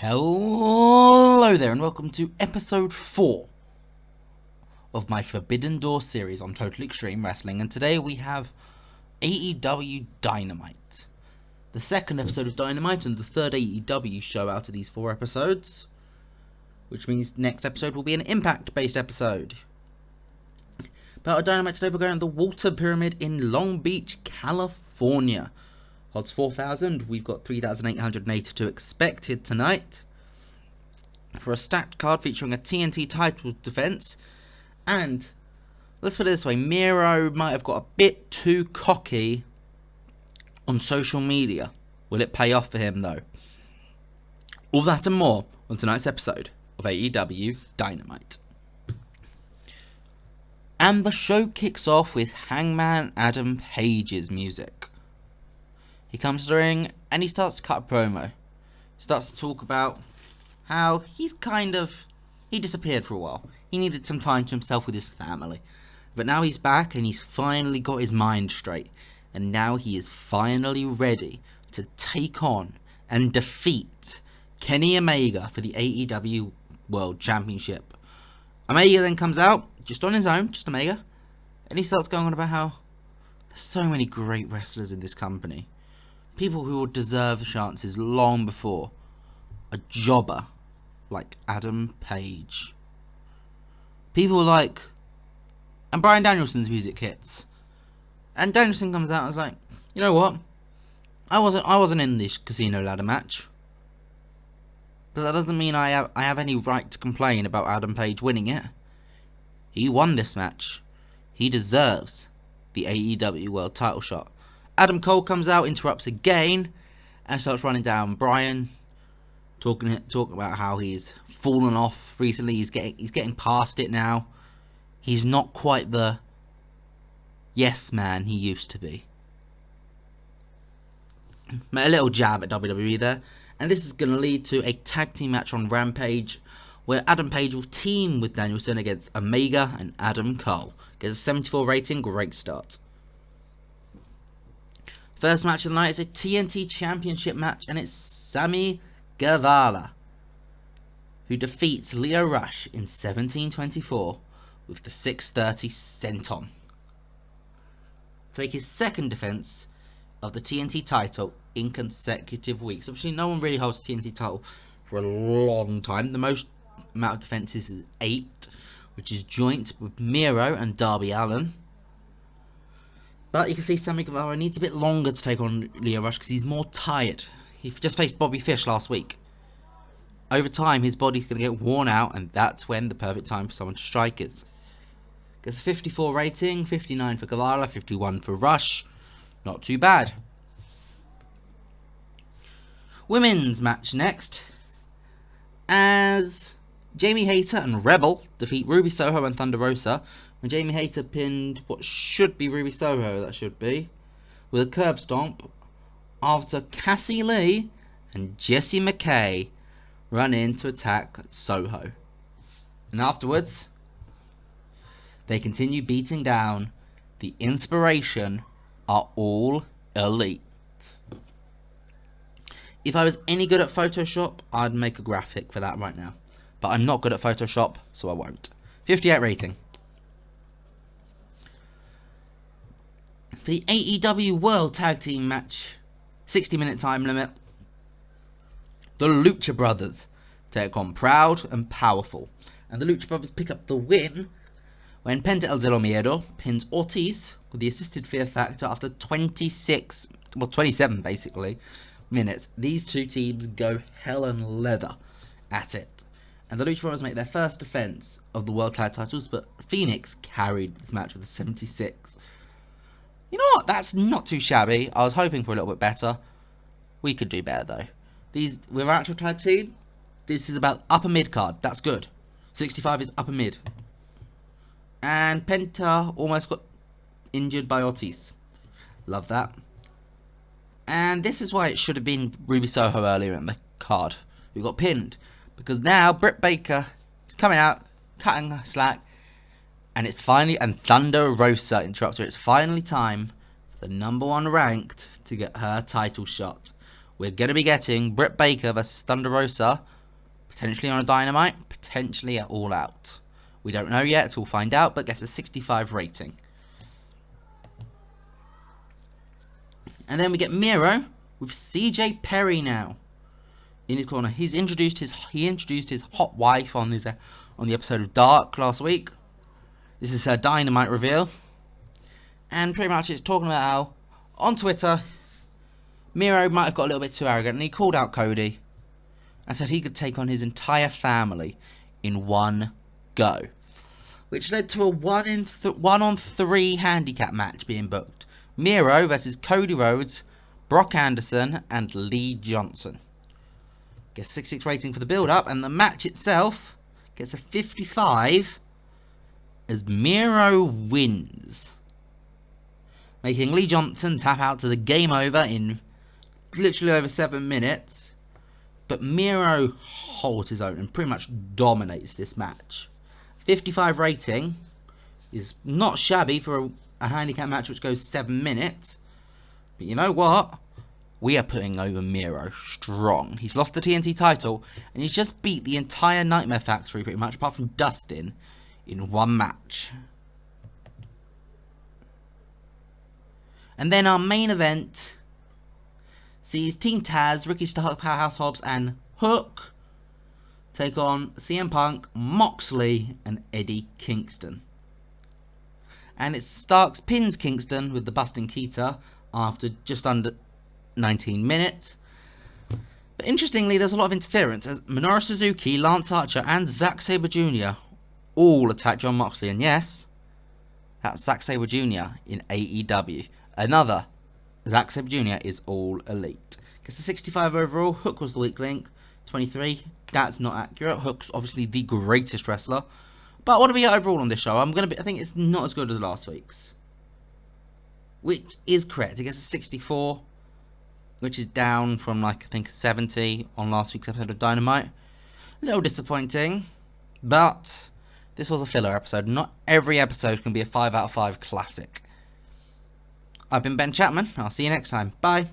Hello there and welcome to episode 4 of my Forbidden Door series on Total Extreme Wrestling, and today we have AEW Dynamite. The second episode of Dynamite and the third AEW show out of these 4 episodes, which means next episode will be an Impact based episode. About Dynamite today, we're going to the Walter Pyramid in Long Beach, California. Odds 4,000, we've got 3,882 expected tonight for a stacked card featuring a TNT title defense. And let's put it this way, Miro might have got a bit too cocky on social media. Will it pay off for him though? All that and more on tonight's episode of AEW Dynamite. And the show kicks off with Hangman Adam Page's music. He comes to the ring and he starts to cut a promo. He starts to talk about how he disappeared for a while. He needed some time to himself with his family. But now he's back and he's finally got his mind straight. And now he is finally ready to take on and defeat Kenny Omega for the AEW World Championship. Omega then comes out, just on his own, just Omega. And he starts going on about how there's so many great wrestlers in this company. People who would deserve chances long before a jobber like Adam Page. People like... And Bryan Danielson's music hits. And Danielson comes out and is like, you know what? I wasn't in this casino ladder match. But that doesn't mean I have any right to complain about Adam Page winning it. He won this match. He deserves the AEW World title shot. Adam Cole comes out, interrupts again, and starts running down Bryan, talking about how he's fallen off recently. He's getting past it now. He's not quite the yes man he used to be. Met a little jab at WWE there, and this is going to lead to a tag team match on Rampage, where Adam Page will team with Danielson against Omega and Adam Cole. Gets a 74 rating, great start. First match of the night is a TNT Championship match, and it's Sammy Guavara, who defeats Lio Rush in 1724 with the 630 senton. To make his second defense of the TNT title in consecutive weeks. Obviously, no one really holds the TNT title for a long time. The most amount of defenses is 8, which is joint with Miro and Darby Allin. But you can see Sammy Guevara needs a bit longer to take on Lio Rush because he's more tired. He just faced Bobby Fish last week. Over time, his body's going to get worn out, and that's when the perfect time for someone to strike is. Gets a 54 rating, 59 for Gavala, 51 for Rush. Not too bad. Women's match next, as Jaime Hayter and Rebel defeat Ruby Soho and Thunder Rosa. When Jaime Hayter pinned what should be Ruby Soho, with a curb stomp, after Cassie Lee and Jessie McKay run in to attack Soho. And afterwards, they continue beating down the Inspiration Are All Elite. If I was any good at Photoshop, I'd make a graphic for that right now. But I'm not good at Photoshop, so I won't. 58 rating. The AEW World Tag Team match, 60-minute time limit. The Lucha Brothers take on Proud and Powerful. And the Lucha Brothers pick up the win when Penta El Zero Miedo pins Ortiz with the assisted Fear Factor after 27 basically, minutes. These two teams go hell and leather at it. And the Lucha Brothers make their first defense of the World Tag Titles, but Phoenix carried this match with a 76. You know what? That's not too shabby. I was hoping for a little bit better. We could do better though. With our actual tag team, this is about upper mid card. That's good. 65 is upper mid. And Penta almost got injured by Ortiz. Love that. And this is why it should have been Ruby Soho earlier in the card, who got pinned. Because now Britt Baker is coming out, cutting slack. And it's finally, and Thunder Rosa interrupts her. It's finally time for the #1 ranked to get her title shot. we're going to be getting Britt Baker versus Thunder Rosa, potentially on a Dynamite, potentially at All Out. We don't know yet, we'll find out, but gets a 65 rating. And then we get Miro with CJ Perry now in his corner. He introduced his hot wife on the episode of Dark last week. This is her Dynamite reveal, and pretty much it's talking about how on Twitter Miro might have got a little bit too arrogant, and he called out Cody and said he could take on his entire family in one go, which led to a 1-on-3 handicap match being booked. Miro versus Cody Rhodes, Brock Anderson, and Lee Johnson. Gets a 6-6 rating for the build-up, and the match itself gets a 55 as Miro wins, making Lee Johnson tap out to the game over in literally over 7 minutes. But Miro holds his own and pretty much dominates this match. 55 rating is not shabby for a handicap match which goes 7 minutes. But you know what? We are putting over Miro strong. He's lost the TNT title, and he's just beat the entire Nightmare Factory pretty much, apart from Dustin, in one match. And then our main event sees Team Tazz, Ricky Stark, Powerhouse Hobbs, and Hook take on CM Punk, Moxley, and Eddie Kingston. And it's Starks pins Kingston with the busting Keita after just under 19 minutes. But interestingly, there's a lot of interference as Minoru Suzuki, Lance Archer, and Zack Sabre Jr. all attack Jon Moxley. And yes, that's Zack Sabre Jr. in AEW. Another Zack Sabre Jr. is all elite. Gets a 65 overall. Hook was the weak link. 23. That's not accurate. Hook's obviously the greatest wrestler. But what do we get overall on this show? I think it's not as good as last week's, which is correct. It gets a 64, which is down from I think 70 on last week's episode of Dynamite. A little disappointing, but this was a filler episode. Not every episode can be a 5 out of 5 classic. I've been Ben Chapman. I'll see you next time. Bye.